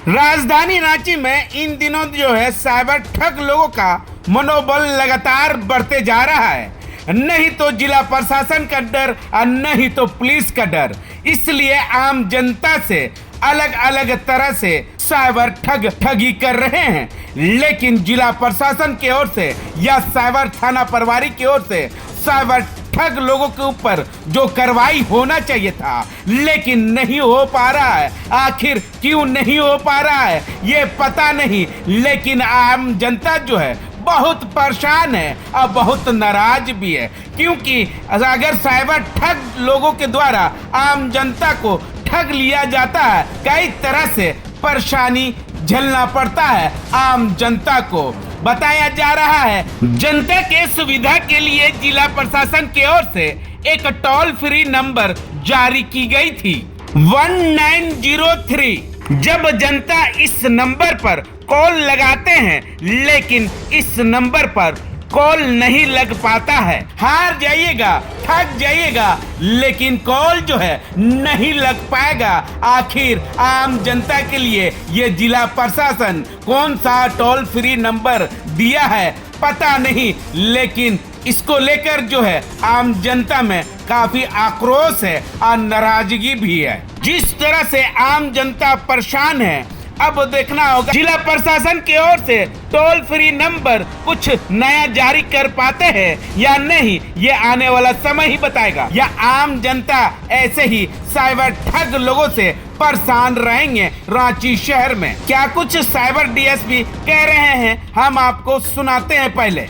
राजधानी रांची में इन दिनों जो है साइबर ठग लोगों का मनोबल लगातार बढ़ते जा रहा है। नहीं तो जिला प्रशासन का डर और नहीं तो पुलिस का डर, इसलिए आम जनता से अलग अलग तरह से साइबर ठगी कर रहे हैं। लेकिन जिला प्रशासन की ओर से या साइबर थाना प्रभारी की ओर से साइबर ठग लोगों के ऊपर जो कार्रवाई होना चाहिए था, लेकिन नहीं हो पा रहा है। आखिर क्यों नहीं हो पा रहा है ये पता नहीं, लेकिन आम जनता जो है बहुत परेशान है और बहुत नाराज भी है, क्योंकि अगर साइबर ठग लोगों के द्वारा आम जनता को ठग लिया जाता है, कई तरह से परेशानी झेलना पड़ता है आम जनता को। बताया जा रहा है जनता के सुविधा के लिए जिला प्रशासन की ओर से एक टोल फ्री नंबर जारी की गई थी 1903। जब जनता इस नंबर पर कॉल लगाते हैं, लेकिन इस नंबर पर कॉल नहीं लग पाता है, हार जाइएगा, थक जाइएगा, लेकिन कॉल जो है नहीं लग पाएगा। आखिर आम जनता के लिए ये जिला प्रशासन कौन सा टोल फ्री नंबर दिया है पता नहीं, लेकिन इसको लेकर जो है आम जनता में काफी आक्रोश है और नाराजगी भी है। जिस तरह से आम जनता परेशान है, अब देखना होगा जिला प्रशासन की ओर से टोल फ्री नंबर कुछ नया जारी कर पाते हैं या नहीं, ये आने वाला समय ही बताएगा। या आम जनता ऐसे ही साइबर ठग लोगों से परेशान रहेंगे रांची शहर में। क्या कुछ साइबर डीएसपी कह रहे हैं, हम आपको सुनाते हैं। पहले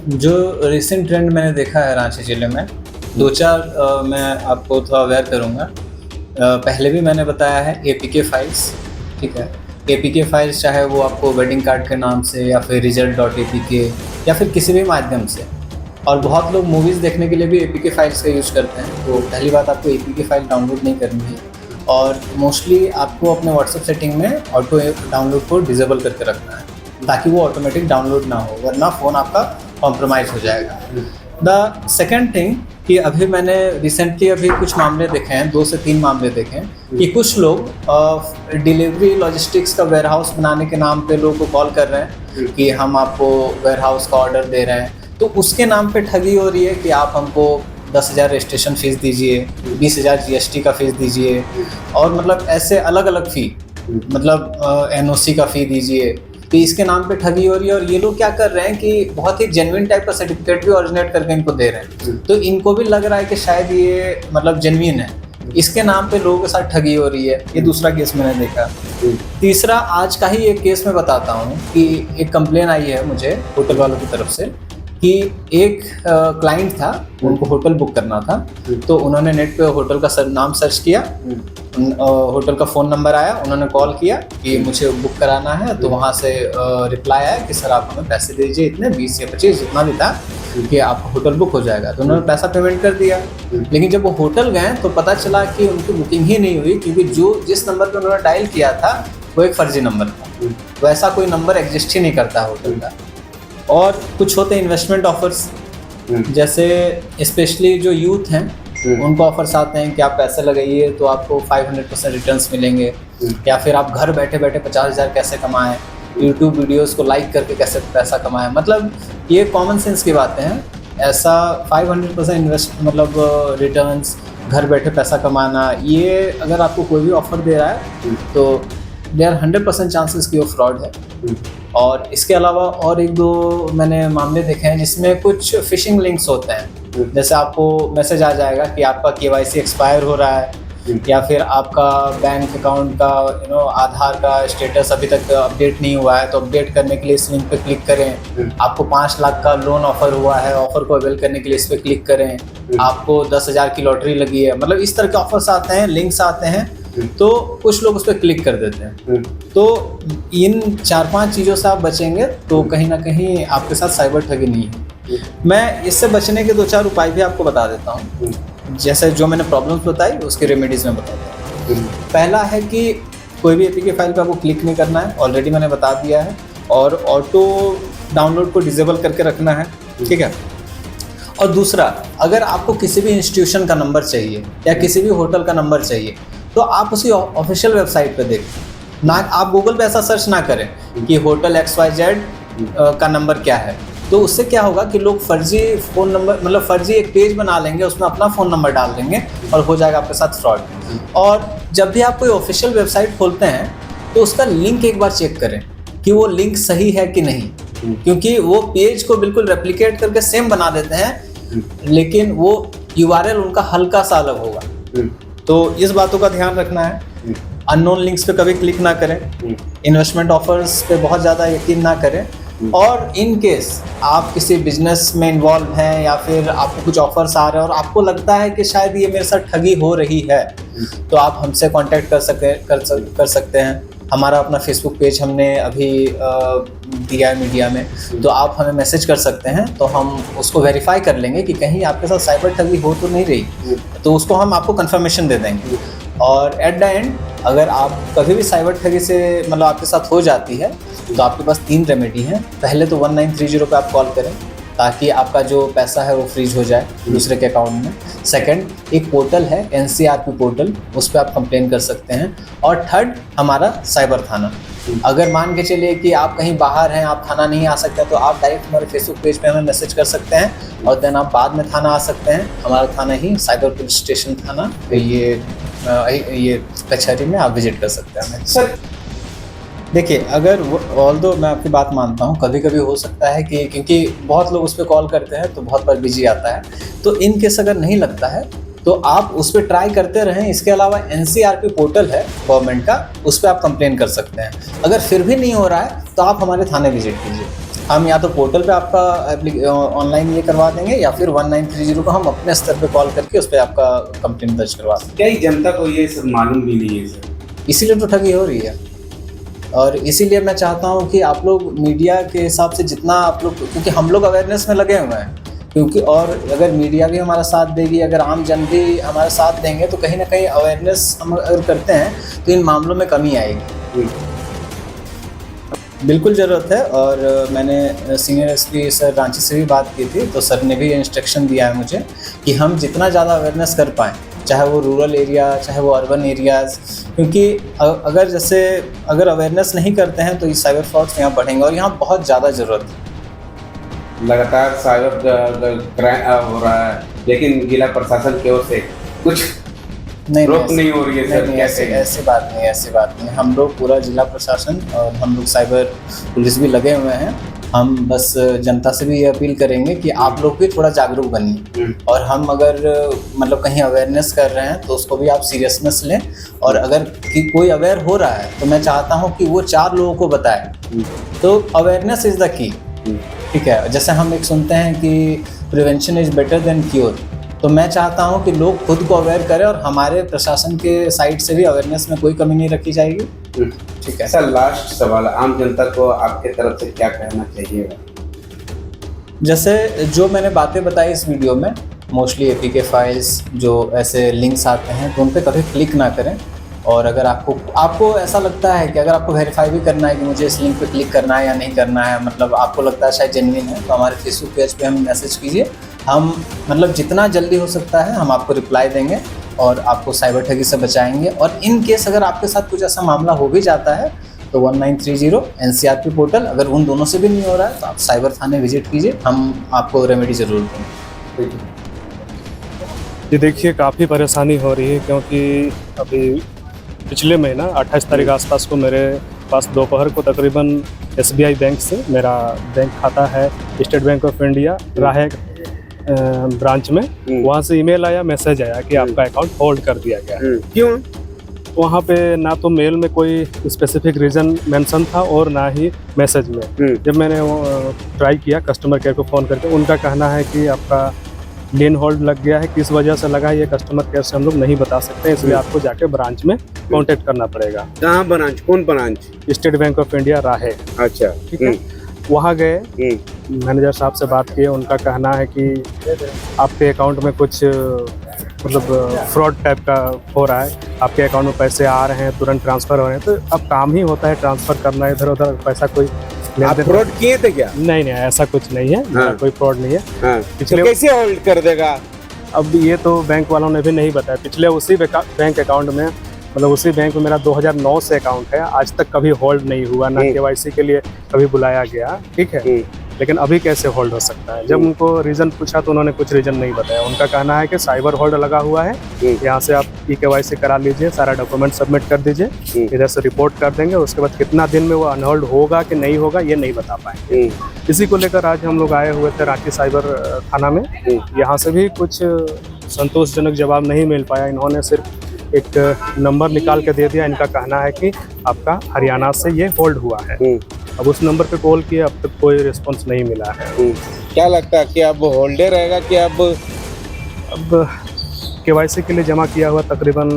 जो रिसेंट ट्रेंड मैंने देखा है रांची जिले में, दो चार मैं आपको थोड़ा अवेयर करूँगा। पहले भी मैंने बताया है एपीके फाइल्स, ठीक है। एपीके फाइल्स चाहे वो आपको वेडिंग कार्ड के नाम से या फिर result.apk या फिर किसी भी माध्यम से, और बहुत लोग मूवीज़ देखने के लिए भी एपीके फाइल्स का यूज़ करते हैं। तो पहली बात, आपको एपीके फाइल डाउनलोड नहीं करनी है, और मोस्टली आपको अपने व्हाट्सएप सेटिंग में ऑटो डाउनलोड को डिसेबल करके रखना है, ताकि वो ऑटोमेटिक डाउनलोड ना हो, वरना फ़ोन आपका कॉम्प्रोमाइज़ हो जाएगा। द सेकेंड थिंग कि अभी मैंने रिसेंटली कुछ मामले देखे हैं, 2 से 3 मामले देखे हैं कि कुछ लोग डिलीवरी लॉजिस्टिक्स का वेयरहाउस बनाने के नाम पे लोगों को कॉल कर रहे हैं कि हम आपको वेयरहाउस का ऑर्डर दे रहे हैं, तो उसके नाम पे ठगी हो रही है कि आप हमको 10,000 रजिस्ट्रेशन फ़ीस दीजिए, 20,000 जीएसटी का फ़ीस दीजिए, और मतलब ऐसे अलग अलग फ़ी, मतलब एनओसी का फ़ी दीजिए। तो इसके नाम पे ठगी हो रही है, और ये लोग क्या कर रहे हैं कि बहुत ही जेन्युइन टाइप का सर्टिफिकेट भी ओरिजिनेट करके इनको दे रहे हैं, तो इनको भी लग रहा है कि शायद ये मतलब जेन्युइन है। इसके नाम पे लोगों के साथ ठगी हो रही है। ये दूसरा केस मैंने देखा। तीसरा, आज का ही एक केस मैं बताता हूँ कि एक कंप्लेन आई है मुझे होटल वालों की तरफ से कि एक क्लाइंट था, उनको होटल बुक करना था, तो उन्होंने नेट पे होटल का नाम सर्च किया, होटल का फ़ोन नंबर आया, उन्होंने कॉल किया कि मुझे बुक कराना है, तो वहाँ से रिप्लाई आया कि सर आप हमें पैसे दीजिए इतने 20 या 25 जितना भी था कि आपका होटल बुक हो जाएगा। तो उन्होंने पैसा पेमेंट कर दिया, लेकिन जब वो होटल गए तो पता चला कि उनकी बुकिंग ही नहीं हुई, क्योंकि जिस नंबर पर उन्होंने डायल किया था वो एक फर्जी नंबर था। वैसा कोई नंबर एग्जिस्ट ही नहीं करता होटल का। और कुछ होते हैं इन्वेस्टमेंट ऑफर्स, जैसे स्पेशली जो यूथ हैं उनको ऑफर्स आते हैं कि आप पैसे लगाइए तो आपको 500% रिटर्न्स मिलेंगे, या फिर आप घर बैठे बैठे 50,000 कैसे कमाएं, यूट्यूब वीडियोस को लाइक करके कैसे पैसा कमाएं। मतलब ये कॉमन सेंस की बातें हैं। ऐसा 500% इन्वेस्ट मतलब रिटर्न्स, घर बैठे पैसा कमाना, ये अगर आपको कोई भी ऑफर दे रहा है तो देयर 100% चांसेस कि वो फ्रॉड है। और इसके अलावा और 1-2 मैंने मामले देखे हैं जिसमें कुछ फिशिंग लिंक्स होते हैं। जैसे आपको मैसेज आ जाएगा कि आपका केवाईसी एक्सपायर हो रहा है, या फिर आपका बैंक अकाउंट का आधार का स्टेटस अभी तक अपडेट नहीं हुआ है, तो अपडेट करने के लिए इस लिंक पे क्लिक करें। आपको 5 लाख का लोन ऑफर हुआ है, ऑफर को अवेल करने के लिए इस पर क्लिक करें। आपको 10,000 की लॉटरी लगी है, मतलब इस तरह के ऑफर्स आते हैं, लिंक्स आते हैं, तो कुछ लोग उस पर क्लिक कर देते हैं। तो इन 4-5 चीज़ों से आप बचेंगे तो कहीं ना कहीं आपके साथ साइबर ठगी नहीं है। मैं इससे बचने के 2-4 उपाय भी आपको बता देता हूँ, जैसे जो मैंने प्रॉब्लम्स बताई उसके रेमेडीज़ में बताता हूँ। पहला है कि कोई भी एपीके फाइल पे आपको क्लिक नहीं करना है, ऑलरेडी मैंने बता दिया है, और ऑटो डाउनलोड को डिसेबल करके रखना है, ठीक है। और दूसरा, अगर आपको किसी भी इंस्टीट्यूशन का नंबर चाहिए या किसी भी होटल का नंबर चाहिए, तो आप उसी ऑफिशियल वेबसाइट पे देखें, ना आप गूगल पे ऐसा सर्च ना करें कि होटल XYZ का नंबर क्या है। तो उससे क्या होगा कि लोग फर्जी फ़ोन नंबर, मतलब फर्जी एक पेज बना लेंगे, उसमें अपना फ़ोन नंबर डाल देंगे और हो जाएगा आपके साथ फ्रॉड। और जब भी आप कोई ऑफिशियल वेबसाइट खोलते हैं तो उसका लिंक एक बार चेक करें कि वो लिंक सही है कि नहीं, क्योंकि वो पेज को बिल्कुल रेप्लिकेट करके सेम बना देते हैं, लेकिन वो URL उनका हल्का सा अलग होगा। तो इस बातों का ध्यान रखना है। अननोन लिंक्स पे कभी क्लिक ना करें, इन्वेस्टमेंट ऑफर्स पे बहुत ज़्यादा यकीन ना करें, और इन केस आप किसी बिजनेस में इन्वॉल्व हैं या फिर आपको कुछ ऑफर्स आ रहे हैं और आपको लगता है कि शायद ये मेरे साथ ठगी हो रही है, तो आप हमसे कांटेक्ट कर सकते हैं। हमारा अपना फेसबुक पेज हमने अभी दिया है मीडिया में, तो आप हमें मैसेज कर सकते हैं, तो हम उसको वेरीफाई कर लेंगे कि कहीं आपके साथ साइबर ठगी हो तो नहीं रही, तो उसको हम आपको कंफर्मेशन दे देंगे। और एट द एंड अगर आप कभी भी साइबर ठगी से मतलब आपके साथ हो जाती है, तो आपके पास 3 रेमेडी हैं। पहले तो 1930 पे आप कॉल करें ताकि आपका जो पैसा है वो फ्रीज हो जाए दूसरे के अकाउंट में। सेकंड, एक पोर्टल है NCRP पोर्टल, उस पर आप कंप्लेन कर सकते हैं। और थर्ड, हमारा साइबर थाना। अगर मान के चलिए कि आप कहीं बाहर हैं, आप थाना नहीं आ सकते, तो आप डायरेक्ट हमारे फेसबुक पेज पे हमें मैसेज कर सकते हैं और देन आप बाद में थाना आ सकते हैं। हमारा थाना ही साइबर पुलिस स्टेशन थाना, ये कचहरी में आप विजिट कर सकते हैं हमें। सर देखिए, अगर ऑल्दो मैं आपकी बात मानता हूँ, कभी कभी हो सकता है कि क्योंकि बहुत लोग उस पर कॉल करते हैं तो बहुत बार बिजी आता है, तो इन केस अगर नहीं लगता है तो आप उस पर ट्राई करते रहें। इसके अलावा NCRP पोर्टल है गवर्नमेंट का, उस पर आप कंप्लेन कर सकते हैं। अगर फिर भी नहीं हो रहा है तो आप हमारे थाने विजिट कीजिए। हम या तो पोर्टल पे आपका ऑनलाइन ये करवा देंगे या फिर 1930 को हम अपने स्तर पे कॉल करके उस पर आपका कंप्लेन दर्ज करवा देंगे। क्या जनता को ये सब मालूम भी नहीं है सर? इसीलिए तो ठगी हो रही है, और इसीलिए मैं चाहता हूँ कि आप लोग मीडिया के हिसाब से जितना आप लोग, क्योंकि हम लोग अवेयरनेस में लगे हुए हैं, क्योंकि और अगर मीडिया भी हमारा साथ देगी, अगर आम जन भी हमारा साथ देंगे, तो कहीं ना कहीं अवेयरनेस हम अगर करते हैं तो इन मामलों में कमी आएगी। बिल्कुल ज़रूरत है। और मैंने सीनियर SP सर रांची से भी बात की थी, तो सर ने भी इंस्ट्रक्शन दिया है मुझे कि हम जितना ज़्यादा अवेयरनेस कर पाएँ, चाहे वो रूरल एरिया, चाहे वो अर्बन एरियाज़, क्योंकि अगर अवेयरनेस नहीं करते हैं तो ये साइबर फ्रॉड्स यहाँ बढ़ेंगे और यहाँ बहुत ज़्यादा ज़रूरत है। लगातार साइबर क्राइम हो रहा है, लेकिन जिला प्रशासन की ओर से कुछ रोक नहीं हो रही है सर? ऐसी बात नहीं। हम लोग पूरा जिला प्रशासन और हम लोग साइबर पुलिस भी लगे हुए हैं। हम बस जनता से भी ये अपील करेंगे कि आप लोग भी थोड़ा जागरूक बनिए, और हम अगर मतलब कहीं अवेयरनेस कर रहे हैं तो उसको भी आप सीरियसनेस लें। और अगर कोई अवेयर हो रहा है तो मैं चाहता हूँ कि वो 4 लोगों को बताए। तो अवेयरनेस इज़ द की, ठीक है। जैसे हम एक सुनते हैं कि prevention is better than cure, तो मैं चाहता हूं कि लोग खुद को अवेयर करें और हमारे प्रशासन के साइड से भी अवेयरनेस में कोई कमी नहीं रखी जाएगी। ठीक है सर, लास्ट सवाल, आम जनता को आपके तरफ से क्या कहना चाहिए? जैसे जो मैंने बातें बताई इस वीडियो में, मोस्टली APK फाइल्स, जो ऐसे लिंक्स आते हैं तो उन पर कभी क्लिक ना करें। और अगर आपको ऐसा लगता है कि अगर आपको वेरीफाई भी करना है कि मुझे इस लिंक पे क्लिक करना है या नहीं करना है, मतलब आपको लगता है शायद जेन्युइन है, तो हमारे फेसबुक पेज पे हमें मैसेज कीजिए। हम मतलब जितना जल्दी हो सकता है हम आपको रिप्लाई देंगे और आपको साइबर ठगी से बचाएंगे। और इन केस अगर आपके साथ कुछ ऐसा मामला हो भी जाता है तो 1930 NCRP पोर्टल, अगर उन दोनों से भी नहीं हो रहा है तो आप साइबर थाने विजिट कीजिए, हम आपको रेमेडी ज़रूर देंगे। जी देखिए, काफ़ी परेशानी हो रही है, क्योंकि अभी पिछले महीना 28 तारीख आसपास को मेरे पास दोपहर को तकरीबन SBI बैंक से, मेरा बैंक खाता है स्टेट बैंक ऑफ इंडिया राहे ब्रांच में, वहाँ से ईमेल आया, मैसेज आया कि आपका अकाउंट होल्ड कर दिया गया है। क्यों? वहाँ पे ना तो मेल में कोई स्पेसिफिक रीज़न मेंशन था और ना ही मैसेज में। जब मैंने ट्राई किया कस्टमर केयर को फ़ोन करके, उनका कहना है कि आपका लेन होल्ड लग गया है, किस वजह से लगा ये कस्टमर केयर से हम लोग नहीं बता सकते, इसलिए आपको जाके ब्रांच में कांटेक्ट करना पड़ेगा। कहाँ ब्रांच? कौन branch? State bank of India राहे। अच्छा, ठीक है। वहाँ गए, मैनेजर साहब से बात किए, उनका कहना है कि आपके अकाउंट में कुछ मतलब फ्रॉड टाइप का हो रहा है, आपके अकाउंट में पैसे आ रहे हैं, तुरंत ट्रांसफ़र हो रहे हैं। तो अब काम ही होता है ट्रांसफ़र करना, इधर उधर पैसा कोई आप फ्रॉड किए थे क्या? नहीं, ऐसा कुछ नहीं है। हाँ। कोई फ्रॉड नहीं है। हाँ। पिछले तो कैसे होल्ड कर देगा? अब ये तो बैंक वालों ने भी नहीं बताया। पिछले उसी बैंक अकाउंट में मतलब उसी बैंक में मेरा 2009 से अकाउंट है, आज तक कभी होल्ड नहीं हुआ, ना केवाईसी के लिए कभी बुलाया गया, ठीक है। लेकिन अभी कैसे होल्ड हो सकता है? जब उनको रीज़न पूछा तो उन्होंने कुछ रीज़न नहीं बताया। उनका कहना है कि साइबर होल्ड लगा हुआ है, यहाँ से आप ई-केवाईसी करा लीजिए, सारा डॉक्यूमेंट सबमिट कर दीजिए, इधर से रिपोर्ट कर देंगे, उसके बाद कितना दिन में वो अनहोल्ड होगा कि नहीं होगा ये नहीं बता पाएंगे। इसी को लेकर आज हम लोग आए हुए थे रांची साइबर थाना में। यहाँ से भी कुछ संतोषजनक जवाब नहीं मिल पाया। इन्होंने सिर्फ एक नंबर निकाल के दे दिया। इनका कहना है कि आपका हरियाणा से ये होल्ड हुआ है। अब उस नंबर पे कॉल किए, अब तक कोई रिस्पांस नहीं मिला है। क्या लगता है कि अब होल्डे रहेगा कि अब केवाईसी के लिए जमा किया हुआ तकरीबन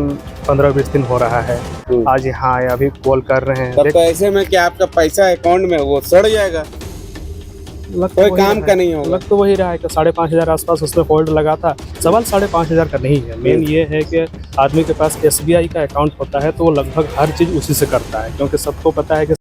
15-20 दिन हो रहा है। आज यहाँ आए, अभी कॉल कर रहे हैं। तब तो ऐसे में क्या आपका पैसा अकाउंट में वो सड़ जाएगा, कोई काम का नहीं होगा। लग तो वही रहा है कि 5,500 आसपास उसमें होल्ड लगा था। सवाल 5,500 का नहीं है, मेन ये है कि आदमी के पास SBI का अकाउंट होता है तो वो लगभग हर चीज़ उसी से करता है, क्योंकि सबको पता है कि